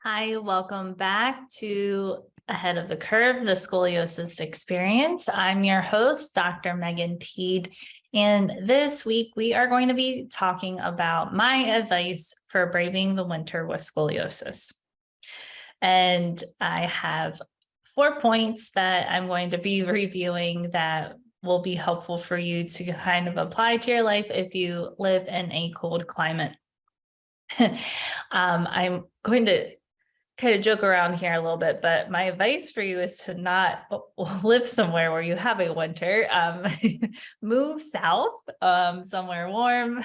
Hi, welcome back to Ahead of the Curve, the Scoliosis Experience. I'm your host, Dr. Megan Teed, and this week we are going to be talking about my advice for braving the winter with scoliosis. And I have 4 points that I'm going to be reviewing that will be helpful for you to kind of apply to your life if you live in a cold climate. I'm going to kind of joke around here a little bit, but my advice for you is to not live somewhere where you have a winter. Move south, somewhere warm,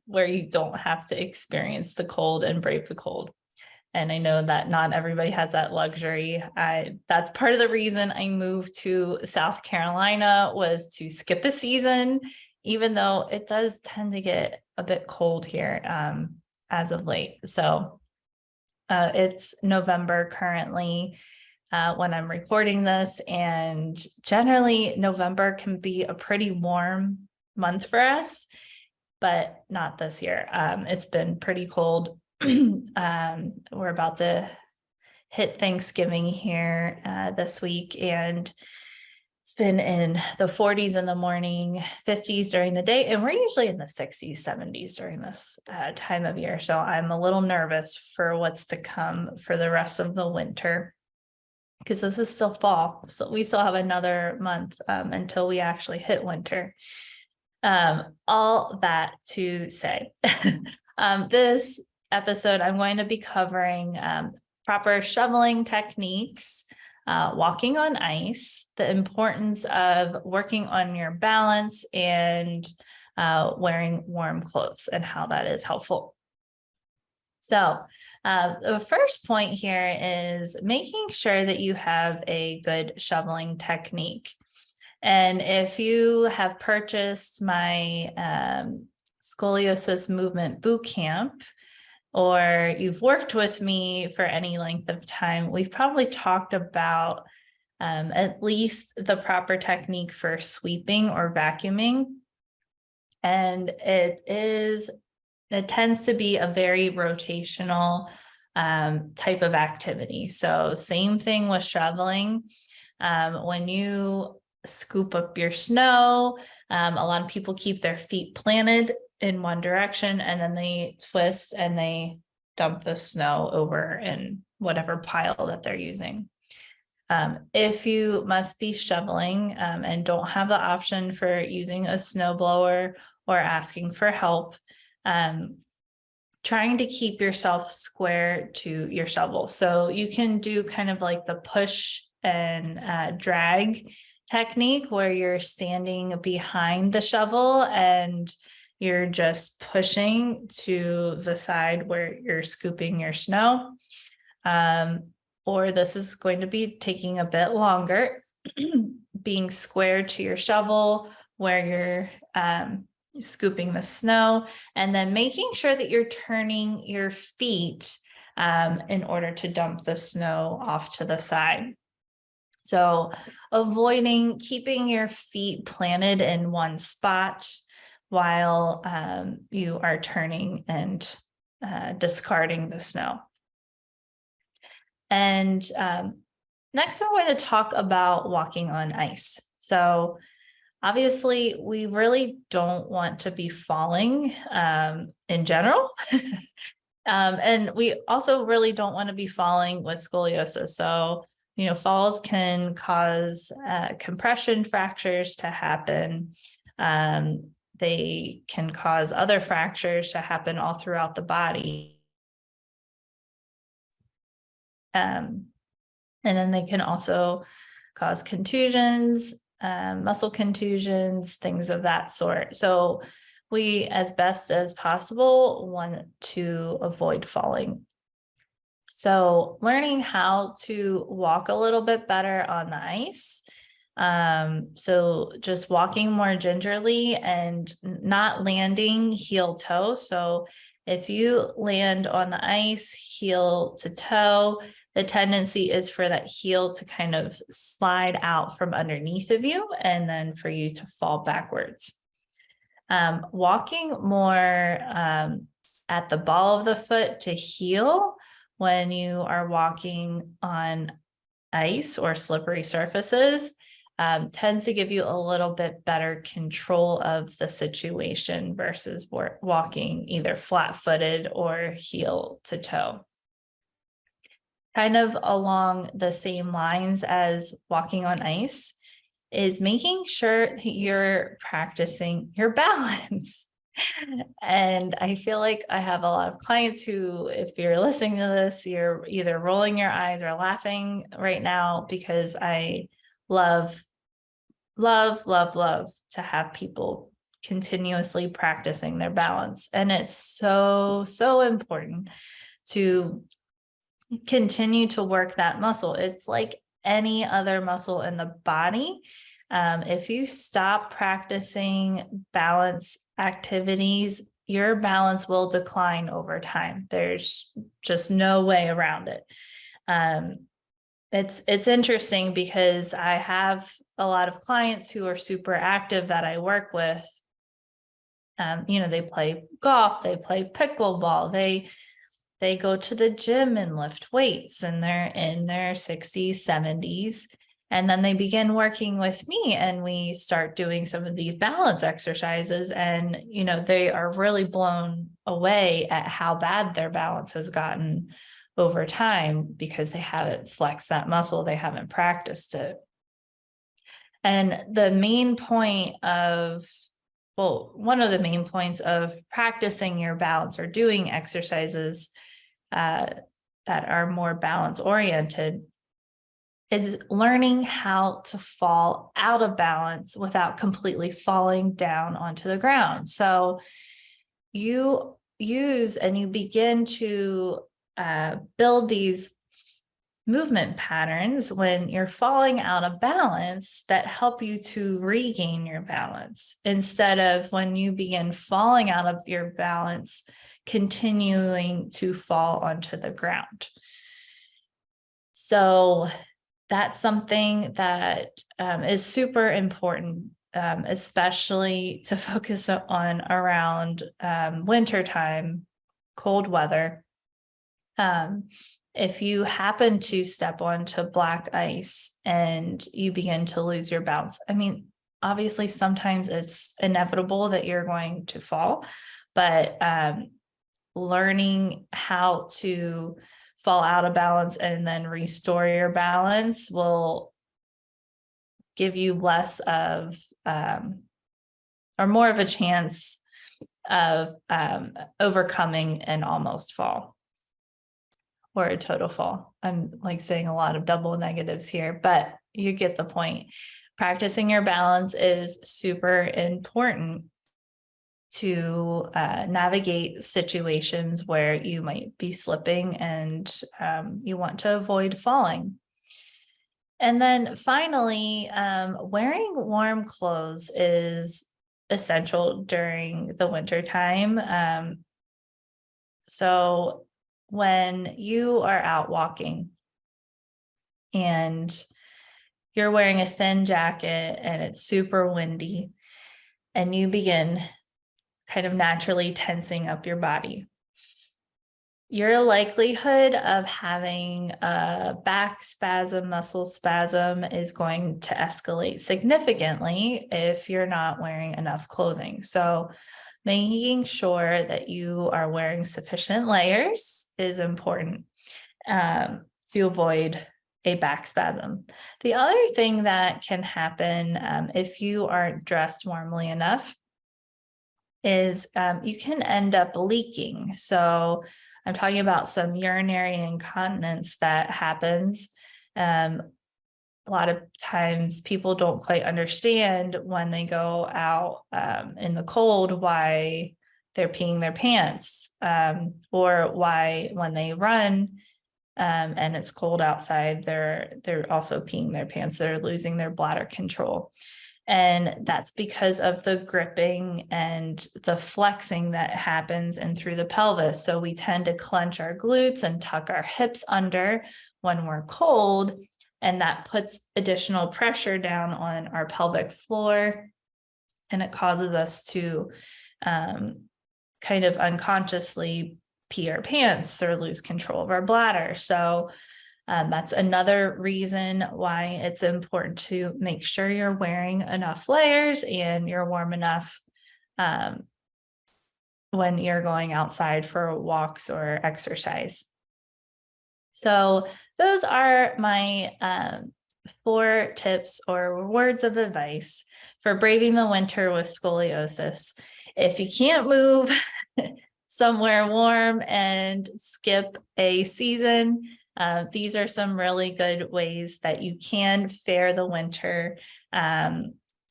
where you don't have to experience the cold and brave the cold. And I know that not everybody has that luxury. That's part of the reason I moved to South Carolina, was to skip a season, even though it does tend to get a bit cold here as of late. So it's November currently when I'm recording this, and generally November can be a pretty warm month for us, but not this year. It's been pretty cold. We're about to hit Thanksgiving here this week, and it's been in the 40s in the morning, 50s during the day, and we're usually in the 60s, 70s during this time of year. So I'm a little nervous for what's to come for the rest of the winter, because this is still fall. So we still have another month until we actually hit winter. All that to say, this episode, I'm going to be covering proper shoveling techniques, walking on ice, the importance of working on your balance, and wearing warm clothes and how that is helpful. So the first point here is making sure that you have a good shoveling technique. And if you have purchased my scoliosis movement bootcamp, or you've worked with me for any length of time, we've probably talked about at least the proper technique for sweeping or vacuuming. And it tends to be a very rotational type of activity. So same thing with shoveling. When you scoop up your snow, a lot of people keep their feet planted in one direction, and then they twist and they dump the snow over in whatever pile that they're using. If you must be shoveling and don't have the option for using a snowblower or asking for help, trying to keep yourself square to your shovel. So you can do kind of like the push and drag technique, where you're standing behind the shovel and you're just pushing to the side where you're scooping your snow. Or this is going to be taking a bit longer, being square to your shovel where you're scooping the snow, and then making sure that you're turning your feet in order to dump the snow off to the side. So avoiding keeping your feet planted in one spot while you are turning and discarding the snow. And next, I'm going to talk about walking on ice. So obviously, we really don't want to be falling in general. And we also really don't want to be falling with scoliosis. So, falls can cause compression fractures to happen. They can cause other fractures to happen all throughout the body. And then they can also cause contusions, muscle contusions, things of that sort. So we, as best as possible, want to avoid falling. So learning how to walk a little bit better on the ice. So just walking more gingerly and not landing heel toe. So if you land on the ice heel to toe, the tendency is for that heel to kind of slide out from underneath of you, and then for you to fall backwards. Walking more at the ball of the foot to heel when you are walking on ice or slippery surfaces, tends to give you a little bit better control of the situation versus walking either flat-footed or heel to toe. Kind of along the same lines as walking on ice is making sure that you're practicing your balance. And I feel like I have a lot of clients who, if you're listening to this, you're either rolling your eyes or laughing right now, because I love, love, love, love to have people continuously practicing their balance. And it's so, so important to continue to work that muscle. It's like any other muscle in the body. If you stop practicing balance activities, your balance will decline over time. There's just no way around it. It's interesting because I have a lot of clients who are super active that I work with. They play golf, they play pickleball, they go to the gym and lift weights, and they're in their 60s, 70s. And then they begin working with me and we start doing some of these balance exercises. And, they are really blown away at how bad their balance has gotten over time because they haven't flexed that muscle. They haven't practiced it. And the main point one of the main points of practicing your balance or doing exercises that are more balance oriented is learning how to fall out of balance without completely falling down onto the ground. So you use and you begin to build these movement patterns when you're falling out of balance that help you to regain your balance, instead of when you begin falling out of your balance, continuing to fall onto the ground. So that's something that is super important, especially to focus on around wintertime, cold weather. If you happen to step onto black ice and you begin to lose your balance, obviously sometimes it's inevitable that you're going to fall, but learning how to fall out of balance and then restore your balance will give you less of or more of a chance of overcoming an almost fall or a total fall. I'm like saying a lot of double negatives here, but you get the point. Practicing your balance is super important to navigate situations where you might be slipping and you want to avoid falling. And then finally, wearing warm clothes is essential during the winter time. So when you are out walking and you're wearing a thin jacket and it's super windy and you begin kind of naturally tensing up your body, your likelihood of having a back spasm, muscle spasm is going to escalate significantly if you're not wearing enough clothing. So making sure that you are wearing sufficient layers is important to avoid a back spasm. The other thing that can happen if you aren't dressed warmly enough is you can end up leaking. So I'm talking about some urinary incontinence that happens. A lot of times people don't quite understand when they go out in the cold why they're peeing their pants, or why when they run and it's cold outside, they're also peeing their pants. They're losing their bladder control. And that's because of the gripping and the flexing that happens in through the pelvis. So we tend to clench our glutes and tuck our hips under when we're cold, and that puts additional pressure down on our pelvic floor, and it causes us to kind of unconsciously pee our pants or lose control of our bladder. So that's another reason why it's important to make sure you're wearing enough layers and you're warm enough when you're going outside for walks or exercise. So those are my 4 tips or words of advice for braving the winter with scoliosis. If you can't move somewhere warm and skip a season, these are some really good ways that you can fare the winter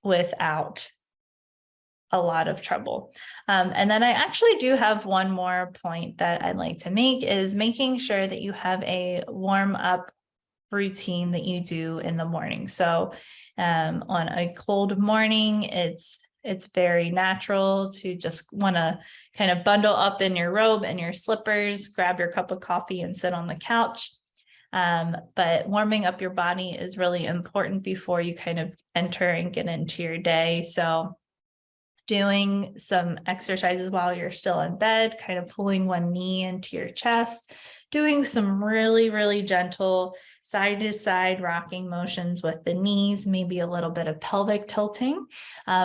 without a lot of trouble. And then I actually do have one more point that I'd like to make, is making sure that you have a warm up routine that you do in the morning. So on a cold morning, it's very natural to just want to kind of bundle up in your robe and your slippers, grab your cup of coffee and sit on the couch. But warming up your body is really important before you kind of enter and get into your day. So doing some exercises while you're still in bed, kind of pulling one knee into your chest, doing some really, really gentle side to side rocking motions with the knees, maybe a little bit of pelvic tilting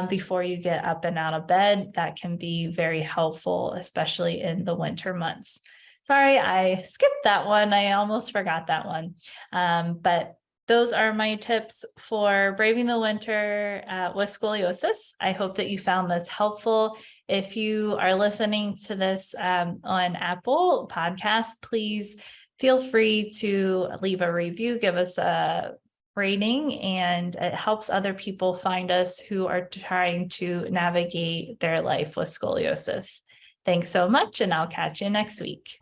before you get up and out of bed. That can be very helpful, especially in the winter months. Sorry, I skipped that one. I almost forgot that one. But those are my tips for braving the winter with scoliosis. I hope that you found this helpful. If you are listening to this on Apple Podcasts, please feel free to leave a review, give us a rating, and it helps other people find us who are trying to navigate their life with scoliosis. Thanks so much, and I'll catch you next week.